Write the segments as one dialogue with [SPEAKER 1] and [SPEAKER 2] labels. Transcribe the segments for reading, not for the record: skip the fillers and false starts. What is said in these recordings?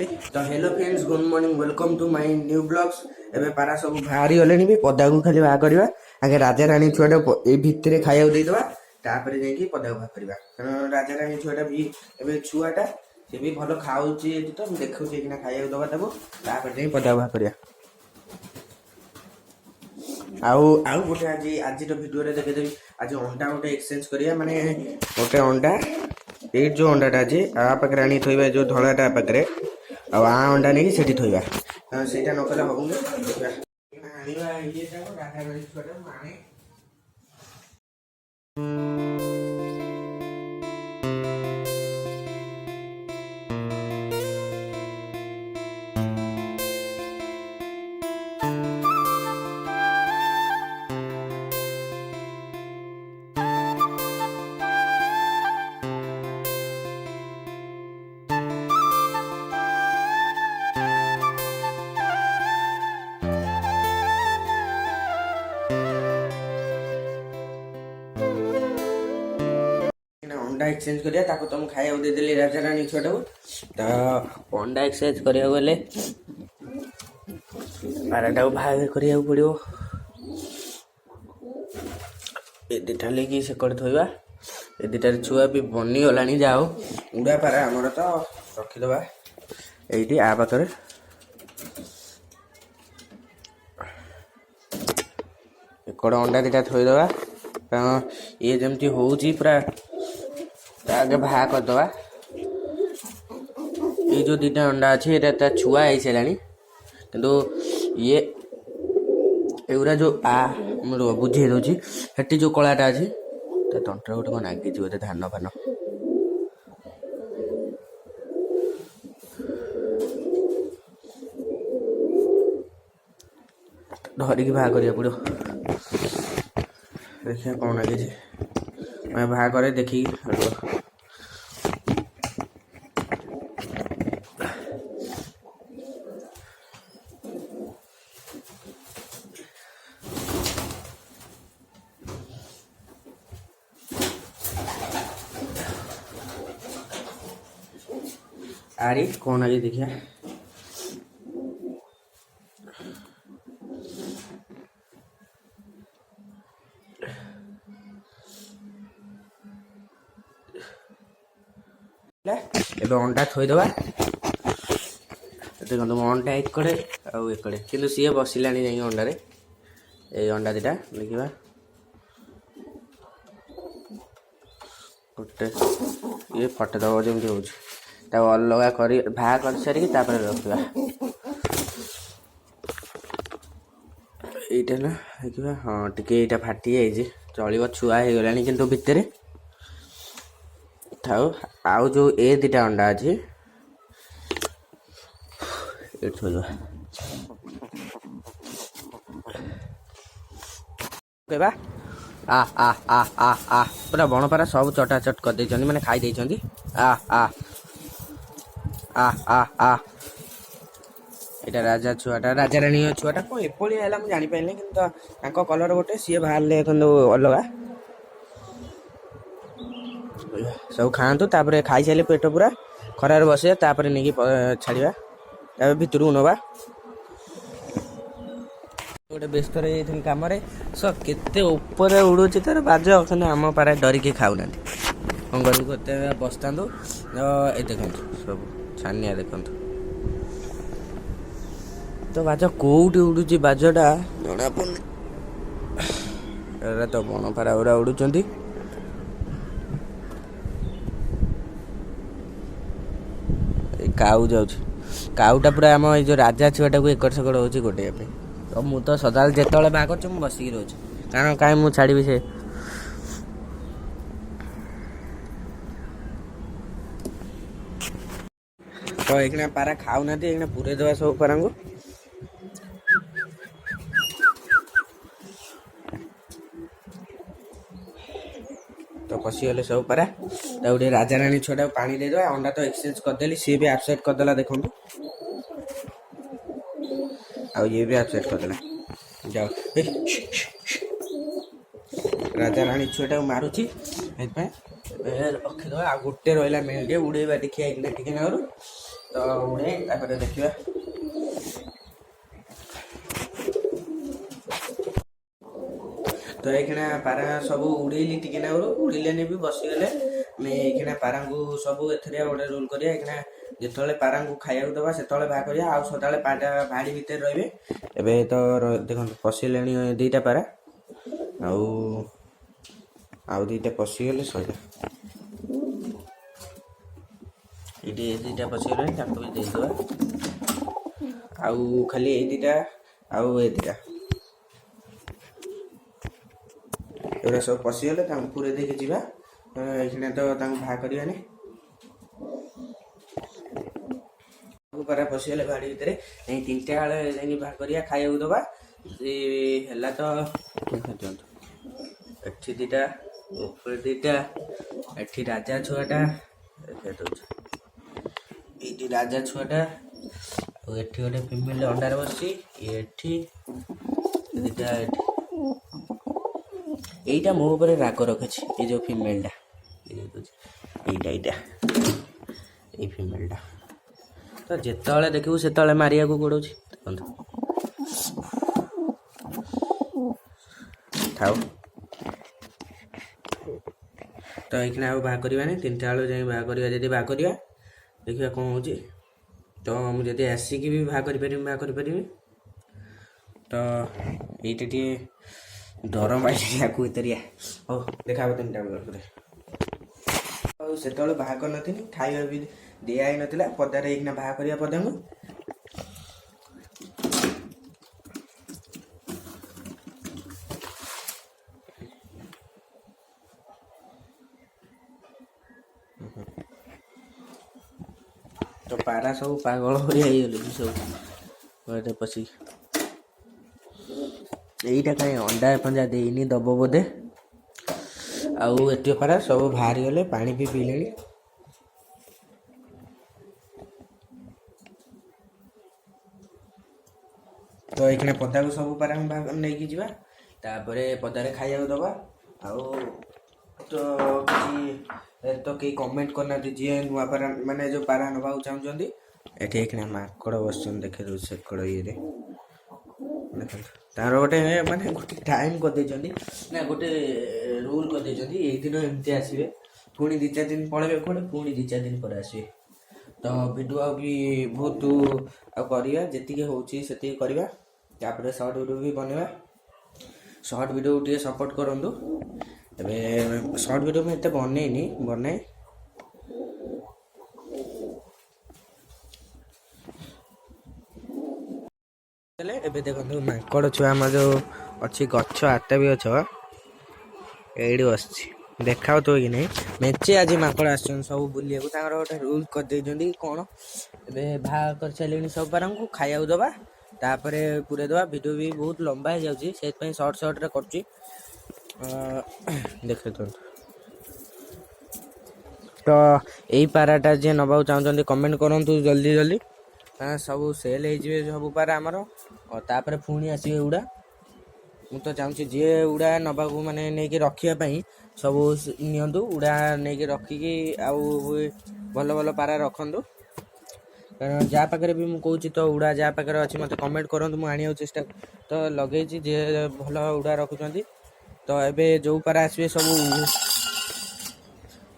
[SPEAKER 1] तो hello friends good morning welcome to my new blogs एबे पारा सब बाहरी गलेनी भी पदा को खाली बाहा करबा आगे राजा रानी छुआटा ए भितरे खाइया दे देबा तापर जाई पदा बाहा करबा कारण राजा रानी छुआटा भी एबे छुआटा से भी भलो खाउची एति तो देखौची किना खाइया दबा ताको तापर जाई पदा बाहा करबा आउ आउ गोटे आज तो वीडियो रे देखे देबी आज अंडा गोटे एक्सचेंज करिया माने गोटे अंडा ए जो अंडाटा अछि आ पाखरे आनी थोइबा जो धଳାटा पाखरे आ अंडा नहीं सेठी थोइबा सेटा न कले हबुनी आनिबा ये जाको राधा गरी छोटा माने अंडा एक्सचेंज करिया ताको तुम खाया दे देली राजा रानी छोटा तो अंडा एक्सचेंज करिया गले पाराटा भाग करिया पड़ो ए दिटा लेकी से कर थोइबा ए दिटार छुआ भी बनी गलानी जाओ उड़ा पारा हमर तो रखी दबा एठी आ पाखरे एकड़ अंडा दिटा थोइ दबा कारण ये जमती होउची पूरा आगे बाहा कर दबा ये जो दीटा अंडा अच्छे ये छुआ है सारे किंतु ये एगुरा जो बुझे दूसरी हेटी जो कलाटा अच्छी तंत्र गोटे कौन आगे बोधे धान फान धरिकी बाहा करिया पड़ो देखिए कौन आगे मैं बाहा करे देखी आरी कौन आगे देखिए एबे अंडा थोई दबा देखो अंडा एक कड़े आउ एक कड़े किंतु सी बसिलानी जाई अंडा रे ए अंडा दिटा देखिबा गोटे ये फटे दबा जेमती होउछ ता अलगा करी भा कर सारी तापर रखबा एटा ना देखिबा हां टिके एटा फाटी जाई जे चलिबो छुआ हे गलानी किंतु भितरे थाओ आउ जो ए दिटा अंडा अछि ए छोलो केबा आ आ आ आ आ पूरा बनपारा सब चटा चट कर दे माने खाई दे आ आ आ आ आ एटा राजा छुआटा राजा रानी छुआटा को एपली हैला मु जानि पाइले किंतु ताको कलर गोटे सी बाहरले किंतु अलगा सब खातु तापर खाई सारे पेट पूरा खरार बसे तापर नहीं छाड़ा तापर भितर नवा गोटे व्यस्त रही कम सब केते ऊपर उड़ू तार बाज आम पारा डरिकी खाऊना कौन करते बसता ये देखु सब छानिया देखु तो बाज कौटी उड़ू बाजटा जना पड़े तो बन पारा उड़ा उड़ुंट काऊ जाऊँ काऊटा पूरा आम जो राजा छुआटा को एकड़ सकड़ हो गोटे तो मु तो सदा जिते बाहा कर बसिक रोच कारण कहीं मुझे छाड़ी से तो एक पारा खाऊना एक पूरे दबा सब पारा को तो पशिगले सब पारा गोटे राजा रानी छुआ पानी दे दबा अंडा तो एक्सचेंज करदेली सी भी एबसेट करदेला देखो आ ये भी एबसेट करदेला जाओ राजा रानी छुआ मारुची रखीद आ गोटे रहा मेल उड़ेबा देखिए टिके ତ ଉଡ଼େ ତାପରେ ଦେଖିବା। ତ ଏଇଖିଣା ପାରା ସବୁ ଉଡ଼େଇଲି ଟିକେ ନାଗୁରୁ, ଉଡ଼ିଲେନି ବି ବସିଗଲେ। ଆମେ ଏଇଖିଣା ପାରାଙ୍କୁ ସବୁ ଏଥିରେ ଗୋଟେ ରୁଲ୍ କରିବା, ଏଇଖିଣା ଯେତେବେଳେ ପାରାଙ୍କୁ ଖାଇବାକୁ ଦେବା ସେତେବେଳେ ବାହା କରିବା, ଆଉ ସଦାବେଳେ ପାରା ଭାଡ଼ି ଭିତରେ ରହିବେ। ଏବେ ତ ଦେଖନ୍ତୁ ପଶିଲେଣି ଦୁଇଟା ପାରା, ଆଉ ଦୁଇଟା ପଶିଗଲେ ସରିଲା। ଏଇଠି ଦୁଇଟା ପଶିଗଲେଣି, ତାଙ୍କୁ ବି ଦେଇଦେବା। ଆଉ ଖାଲି ଏଇ ଦୁଇଟା ଆଉ ଏ ଦୁଇଟା ଏଗୁଡ଼ା ସବୁ ପଶିଗଲେ ତାଙ୍କୁ ପୁରେଇ ଦେଇକି ଯିବା। ଏଇଖିଣା ତ ତାଙ୍କୁ ବାହା କରିବାନି। ସବୁ ପାରା ପଶିଗଲେ ଭାଡ଼ି ଭିତରେ, ଯାଇ 3ଟା ବେଳେ ଯାଇକି ବାହା କରିବା, ଖାଇବାକୁ ଦେବା। ହେଲା ତ ଦିଅନ୍ତୁ, ଏଠି ଦୁଇଟା, ଉପରେ ଦୁଇଟା, ଏଠି ରାଜା ଛୁଆଟା ଦଉଛି, ଏଇଠି ରାଜା ଛୁଆଟା, ଆଉ ଏଠି ଗୋଟେ ଫିମେଲ ଅଣ୍ଡାରେ ବସିଛି, ଏଠି ଦୁଇଟା, ଏଠି এইটা ମୋ ଉପରେ ରାଗ ରଖିଛି, ଏଇ ଯେଉଁ ଫିମେଲଟା ଏଇଟା ଏଇ ଫିମେଲଟା ତ ଯେତେବେଳେ ଦେଖିବୁ ସେତେବେଳେ ମାରିବାକୁ ଗୋଡ଼ଉଛି। ଦେଖନ୍ତୁ ଥାଉ। ତ ଏଇଖିଣା ଆଉ ବାହା କରିବାନି, 3ଟା ବେଳକୁ ଯାଇ ବାହା କରିବା। ଯଦି ବାହା କରିବା ଦେଖିବା କ'ଣ ହେଉଛି। ତ ମୁଁ ଯଦି ଆସିକି ବି ବାହା କରିପାରିବି। ତ ଏଇଟା ଟିକେ ଡର ମାଇଲେ ଆକୁ ଏତରିଆ। ହଉ ଦେଖା ହେବ 3ଟା ବେଳ। ଆଉ ସେତେବେଳେ ବାହା କରିନଥିଲି, ଖାଇବା ବି ଦିଆ ହେଇନଥିଲା। ପଦାରେ ଏଇକିନା ବାହା କରିବା ପଦାଙ୍କୁ। ତ ପାରା ସବୁ ପାଗଳ ଭଳିଆ ହେଇଗଲେଣି ସବୁ ଘରେ ପଶିକି। ଏଇଟା କାହିଁ ଅଣ୍ଡା ଫଣ୍ଡା ଦେଇନି, ଦବ ବୋଧେ। ଆଉ ଏଠି ପାରା ସବୁ ବାହାରିଗଲେ, ପାଣି ବି ପିଇଲେଣି। ତ ଏଇଖିଣା ପଦାକୁ ସବୁ ପାରାଙ୍କୁ ବାହାର ନେଇକି ଯିବା, ତାପରେ ପଦାରେ ଖାଇବାକୁ ଦେବା। ଆଉ ତ କିଛି ତ କେହି କମେଣ୍ଟ କରିନାହାନ୍ତି ଯିଏ ନୂଆ ପାରା ମାନେ ଯେଉଁ ପାରା ନେବାକୁ ଚାହୁଁଛନ୍ତି। ଏଠି ଏଇଖିଣା ମାଙ୍କଡ଼ ବସୁଛନ୍ତି, ଦେଖେଇ ଦେଉଛି ସେକଡ଼ ଇଏରେ। ଦେଖନ୍ତୁ ତାର ଗୋଟେ ମାନେ ଗୋଟେ ଟାଇମ୍ କରିଦେଇଛନ୍ତି, ନା ଗୋଟେ ରୁଲ୍ କରିଦେଇଛନ୍ତି। ଏଇ ଦିନ ଏମିତି ଆସିବେ, ପୁଣି 2-4 ଦିନ ପଳେଇବେ କୁଆଡ଼େ, ପୁଣି 2-4 ଦିନ ପରେ ଆସିବେ। ତ ଭିଡ଼ିଓ ଆଉ ବି ବହୁତ ଆଉ କରିବା, ଯେତିକି ହେଉଛି ସେତିକି କରିବା। ତାପରେ ସର୍ଟ ଭିଡ଼ିଓ ବି ବନେଇବା। ସର୍ଟ ଭିଡ଼ିଓ ଟିକେ ସପୋର୍ଟ କରନ୍ତୁ। ଏବେ ସର୍ଟ ଭିଡ଼ିଓ ମୁଁ ଏତେ ବନାଏ। ଏବେ ଦେଖନ୍ତୁ ମାଙ୍କଡ଼ ଛୁଆ, ଆମର ଯେଉଁ ଅଛି ଗଛ, ଆତାପି ଗଛ ଏଇଠି ବସିଛି, ଦେଖାଉଥିବ କି ନାହିଁ। ମେଞ୍ଚେ ଆଜି ମାଙ୍କଡ଼ ଆସିଛନ୍ତି ସବୁ ବୁଲିବାକୁ। ତାଙ୍କର ଗୋଟେ ରୁଲ୍ କରିଦେଇଛନ୍ତି କ'ଣ, ଏବେ ବାହା କରିସାରିଲେଣି ସବୁ ପାରାଙ୍କୁ ଖାଇବାକୁ ଦେବା, ତାପରେ ପୁରେଇ ଦେବା। ଭିଡ଼ିଓ ବି ବହୁତ ଲମ୍ବା ହେଇଯାଉଛି, ସେଥିପାଇଁ ସର୍ଟରେ କରୁଛି। ଦେଖନ୍ତୁ ତ ଏଇ ପାରାଟା ଯିଏ ନେବାକୁ ଚାହୁଁଛନ୍ତି କମେଣ୍ଟ କରନ୍ତୁ ଜଲ୍ଦି। ସବୁ ସେଲ୍ ହେଇଯିବେ ସବୁ ପାରା ଆମର। ତାପରେ ପୁଣି ଆସିବେ ଉଡ଼ା। ମୁଁ ତ ଚାହୁଁଛି ଯିଏ ଉଡ଼ା ନେବାକୁ ମାନେ ନେଇକି ରଖିବା ପାଇଁ ସବୁ ନିଅନ୍ତୁ। ଉଡ଼ା ନେଇକି ରଖିକି ଆଉ ଭଲ ପାରା ରଖନ୍ତୁ। କାରଣ ଯାହା ପାଖରେ ବି ମୁଁ କହୁଛି, ତ ଉଡ଼ା ଯାହା ପାଖରେ ଅଛି ମୋତେ କମେଣ୍ଟ କରନ୍ତୁ, ମୁଁ ଆଣିବାକୁ ଚେଷ୍ଟା ତ ଲଗେଇଛି ଯିଏ ଭଲ ଉଡ଼ା ରଖୁଛନ୍ତି। ତ ଏବେ ଯେଉଁ ପାରା ଆସିବେ ସବୁ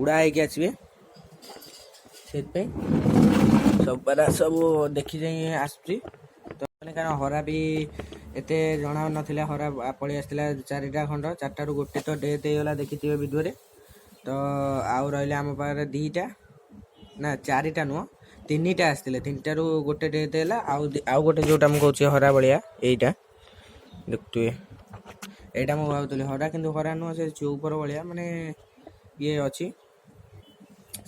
[SPEAKER 1] ଉଡ଼ା ହେଇକି ଆସିବେ, ସେଥିପାଇଁ ସବୁ ପାରା ସବୁ ଦେଖି ଯାଇ ଆସୁଛି। ତ କାରଣ ହରା ବି ଏତେ ଜଣା ନଥିଲା, ହରା ପଳେଇ ଆସିଥିଲା 4ଟା ଖଣ୍ଡ, 4ଟାରୁ 1 ତ ଡେଥ୍ ହେଇଗଲା, ଦେଖିଥିବେ ଭିଡ଼ିଓରେ। ତ ଆଉ ରହିଲେ ଆମ ପାଖରେ 2ଟା, ନା 4ଟା ନୁହଁ 3ଟା ଆସିଥିଲେ, 3ଟାରୁ 1 ଡେଥ୍ ହେଲା। ଆଉ ଗୋଟେ ଯେଉଁଟା ମୁଁ କହୁଛି ହରା ଭଳିଆ, ଏଇଟା ଦେଖୁଥିବେ, ଏଇଟା ମୁଁ ଭାବୁଥିଲି ହରା, କିନ୍ତୁ ହରା ନୁହଁ, ସେ ଚଉପର ଭଳିଆ ମାନେ ଇଏ ଅଛି,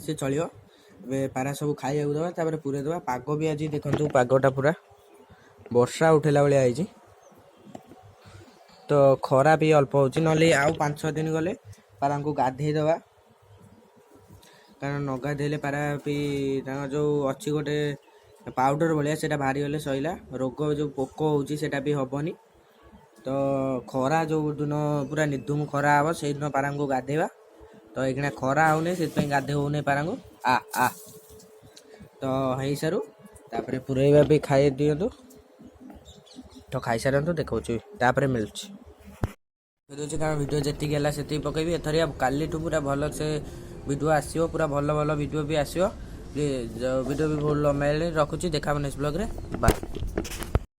[SPEAKER 1] ସେ ଚଳିବ। ଏବେ ପାରା ସବୁ ଖାଇବାକୁ ଦେବା, ତାପରେ ପୁରେଇ ଦେବା। ପାଗ ବି ଆଜି ଦେଖନ୍ତୁ, ପାଗଟା ପୁରା ବର୍ଷା ଉଠେଇଲା ଭଳିଆ ହେଇଛି। ତ ଖରା ବି ଅଳ୍ପ ହେଉଛି, ନହେଲେ ଆଉ 5-6 ଦିନ ଗଲେ ପାରାଙ୍କୁ ଗାଧେଇ ଦେବା। କାରଣ ନ ଗାଧେଇଲେ ପାରା ବି ତାଙ୍କର ଯେଉଁ ଅଛି ଗୋଟେ ପାଉଡ଼ର ଭଳିଆ, ସେଇଟା ବାହାରିଗଲେ ସଇଲା। ରୋଗ ଯେଉଁ ପୋକ ହେଉଛି ସେଇଟା ବି ହେବନି। ତ ଖରା ଯେଉଁ ଦିନ ପୁରା ନିର୍ଧୁମ ଖରା ହେବ, ସେଇଦିନ ପାରାଙ୍କୁ ଗାଧେଇବା। ତ ଏଇଖିଣା ଖରା ହେଉନି, ସେଥିପାଇଁ ଗାଧେଇ ହେଉନି ପାରାଙ୍କୁ। ତ ହେଇସାରୁ ତାପରେ ପୁରେଇବା ବି ଖାଇ ଦିଅନ୍ତୁ। ତ ଖାଇସାରନ୍ତୁ ଦେଖାଉଛି ତାପରେ ମିଳୁଛି କହିଦେଉଛି କାରଣ ଭିଡ଼ିଓ ଯେତିକି ହେଲା ସେତିକି ପକେଇବି। ଏଥର କାଲିଠୁ ପୁରା ଭଲସେ ଭିଡ଼ିଓ ଆସିବ, ପୁରା ଭଲ ଭଲ ଭିଡ଼ିଓ ବି ଆସିବ। ଭିଡ଼ିଓ ବି ଭଲ ମିଳିଲେ ରଖୁଛି। ଦେଖା ହେବ ନେକ୍ସଟ ବ୍ଲଗ୍ରେ। ବାଏ।